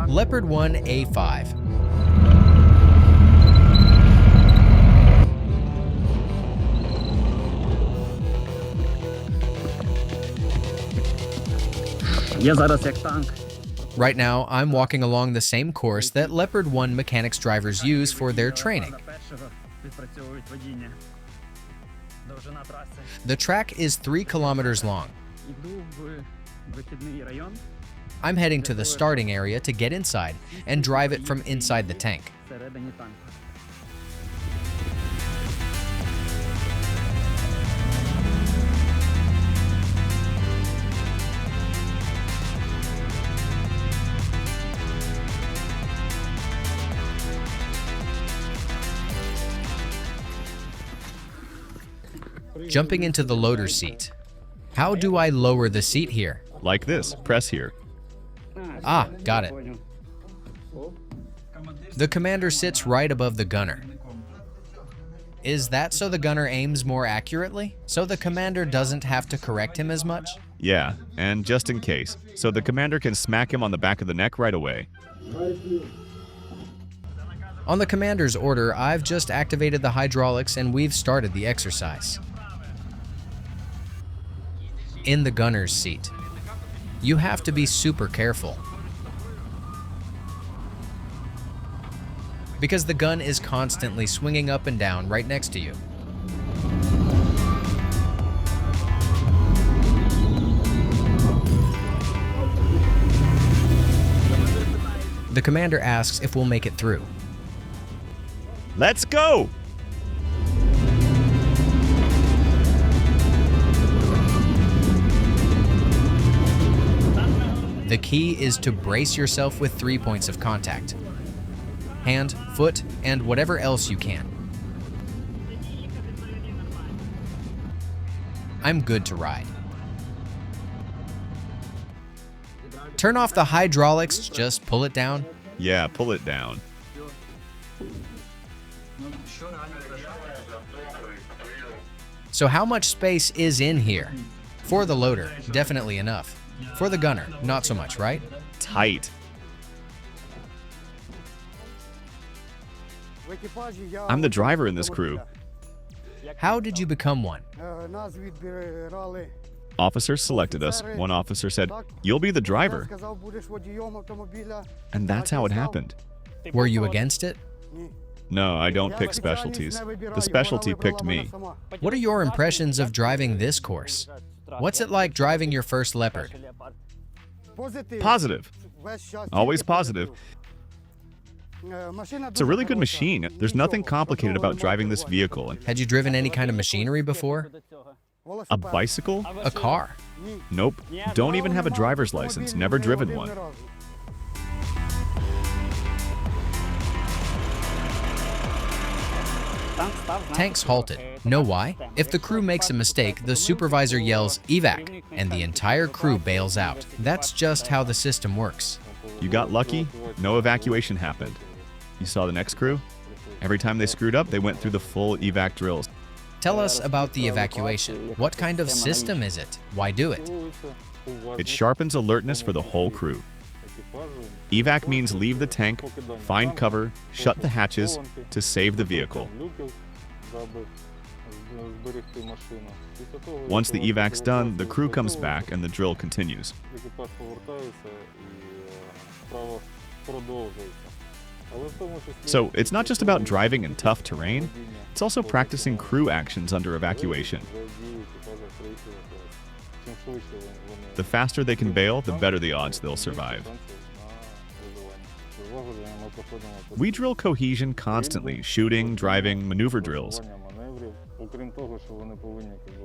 Leopard 1A5. Я зараз як танк. Right now, I'm walking along the same course that Leopard 1 mechanics drivers use for their training. The track is 3 kilometers long. I'm heading to the starting area to get inside and drive it from inside the tank. Jumping into the loader seat. How do I lower the seat here? Like this. Press here. Ah, got it. The commander sits right above the gunner. Is that so the gunner aims more accurately? So the commander doesn't have to correct him as much? Yeah, and just in case. So the commander can smack him on the back of the neck right away. On the commander's order, I've just activated the hydraulics and we've started the exercise. In the gunner's seat, you have to be super careful, because the gun is constantly swinging up and down right next to you. The commander asks if we'll make it through. Let's go! The key is to brace yourself with 3 points of contact: hand, foot, and whatever else you can. I'm good to ride. Turn off the hydraulics, just pull it down. Yeah, pull it down. So how much space is in here? For the loader, definitely enough. For the gunner, not so much, right? Tight. I'm the driver in this crew. How did you become one? Officers selected us. One officer said, "You'll be the driver." And that's how it happened. Were you against it? No, I don't pick specialties. The specialty picked me. What are your impressions of driving this course? What's it like driving your first Leopard? Positive. Always positive. It's a really good machine. There's nothing complicated about driving this vehicle. Had you driven any kind of machinery before? A bicycle? A car? Nope. Don't even have a driver's license. Never driven one. Tanks halted. Know why? If the crew makes a mistake, the supervisor yells "evac" and the entire crew bails out. That's just how the system works. You got lucky, no evacuation happened. You saw the next crew? Every time they screwed up, they went through the full evac drills. Tell us about the evacuation. What kind of system is it? Why do it? It sharpens alertness for the whole crew. Evac means leave the tank, find cover, shut the hatches to save the vehicle. Once the evac's done, the crew comes back and the drill continues. So it's not just about driving in tough terrain, it's also practicing crew actions under evacuation. The faster they can bail, the better the odds they'll survive. We drill cohesion constantly, shooting, driving, maneuver drills.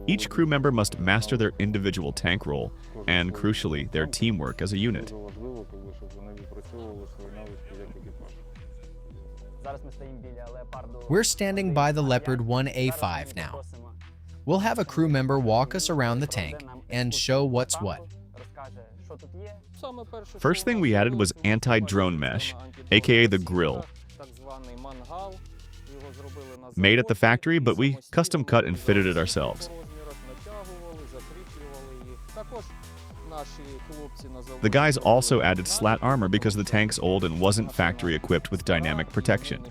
Each crew member must master their individual tank role and, crucially, their teamwork as a unit. We're standing by the Leopard 1A5 now. We'll have a crew member walk us around the tank and show what's what. First thing we added was anti-drone mesh, aka the grill. Made at the factory, but we custom cut and fitted it ourselves. The guys also added slat armor because the tank's old and wasn't factory equipped with dynamic protection.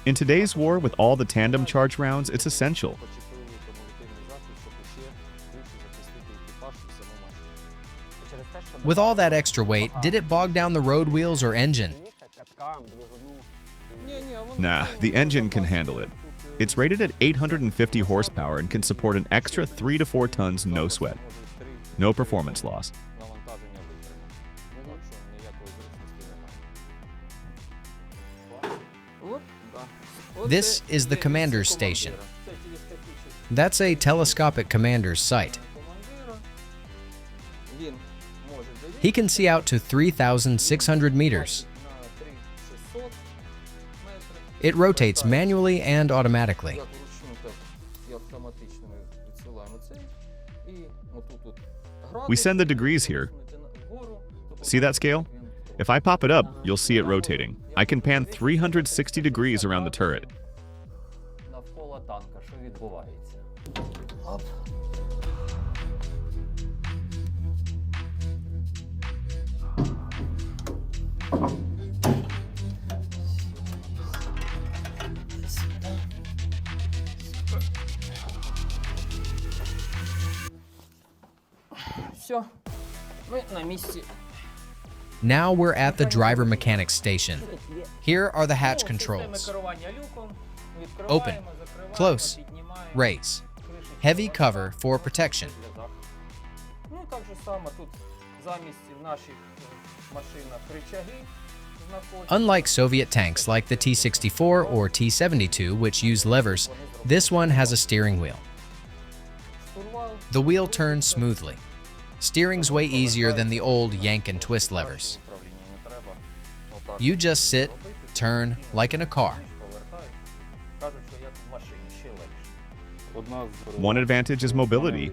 In today's war, with all the tandem charge rounds, it's essential. With all that extra weight, did it bog down the road wheels or engine? Nah, the engine can handle it. It's rated at 850 horsepower and can support an extra 3 to 4 tons no sweat. No performance loss. This is the commander's station. That's a telescopic commander's sight. He can see out to 3,600 meters. It rotates manually and automatically. We send the degrees here. See that scale? If I pop it up, you'll see it rotating. I can pan 360 degrees around the turret. Now we're at the driver mechanic station. Here are the hatch controls. Open, close, raise. Heavy cover for protection. Unlike Soviet tanks like the T-64 or T-72, which use levers, this one has a steering wheel. The wheel turns smoothly. Steering's way easier than the old yank and twist levers. You just sit, turn, like in a car. One advantage is mobility.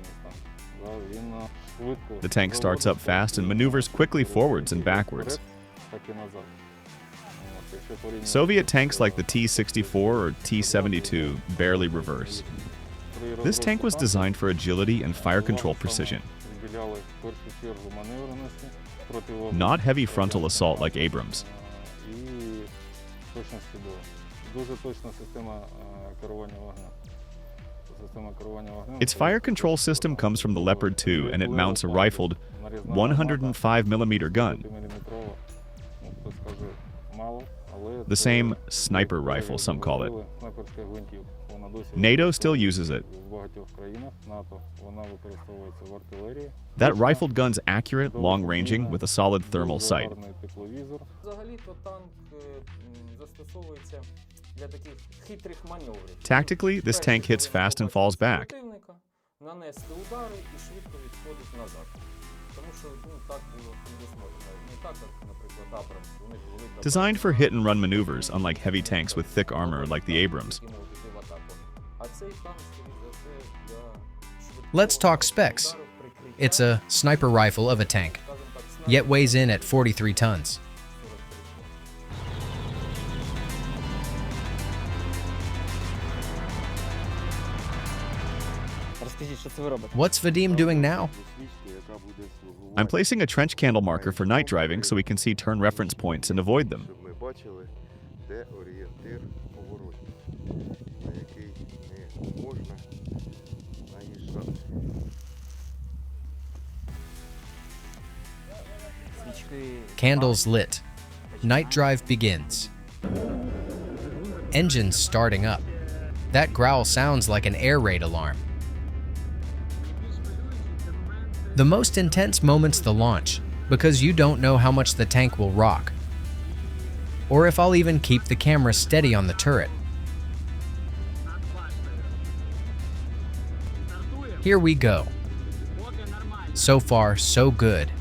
The tank starts up fast and maneuvers quickly forwards and backwards. Soviet tanks like the T-64 or T-72 barely reverse. This tank was designed for agility and fire control precision. Not heavy frontal assault like Abrams. Its fire control system comes from the Leopard 2 and it mounts a rifled 105mm gun. The same sniper rifle, some call it. NATO still uses it. That rifled gun's accurate, long-ranging, with a solid thermal sight. Tactically, this tank hits fast and falls back. Designed for hit-and-run maneuvers, unlike heavy tanks with thick armor like the Abrams. Let's talk specs. It's a sniper rifle of a tank, yet weighs in at 43 tons. What's Vadim doing now? I'm placing a trench candle marker for night driving so we can see turn reference points and avoid them. Candles lit. Night drive begins. Engines starting up. That growl sounds like an air raid alarm. The most intense moment's the launch, because you don't know how much the tank will rock, or if I'll even keep the camera steady on the turret. Here we go. So far, so good.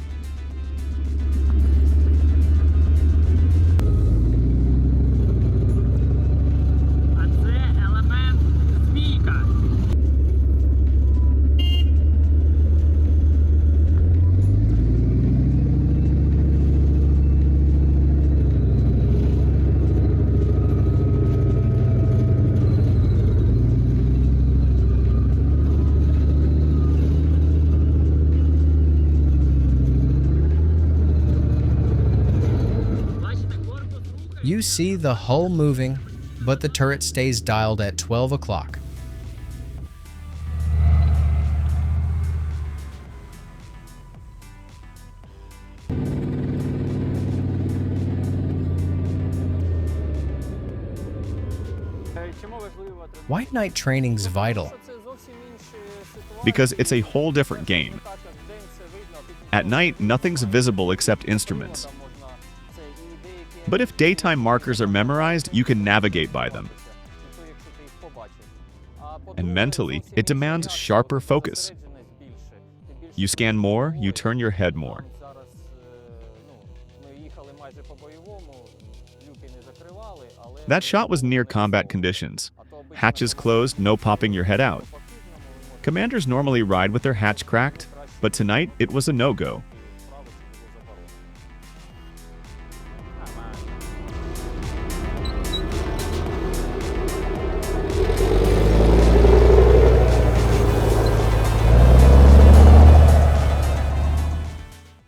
You see the hull moving, but the turret stays dialed at 12 o'clock. White Knight training's vital. Because it's a whole different game. At night, nothing's visible except instruments. But if daytime markers are memorized, you can navigate by them. And mentally, it demands sharper focus. You scan more, you turn your head more. That shot was near combat conditions. Hatches closed, no popping your head out. Commanders normally ride with their hatch cracked, but tonight it was a no-go.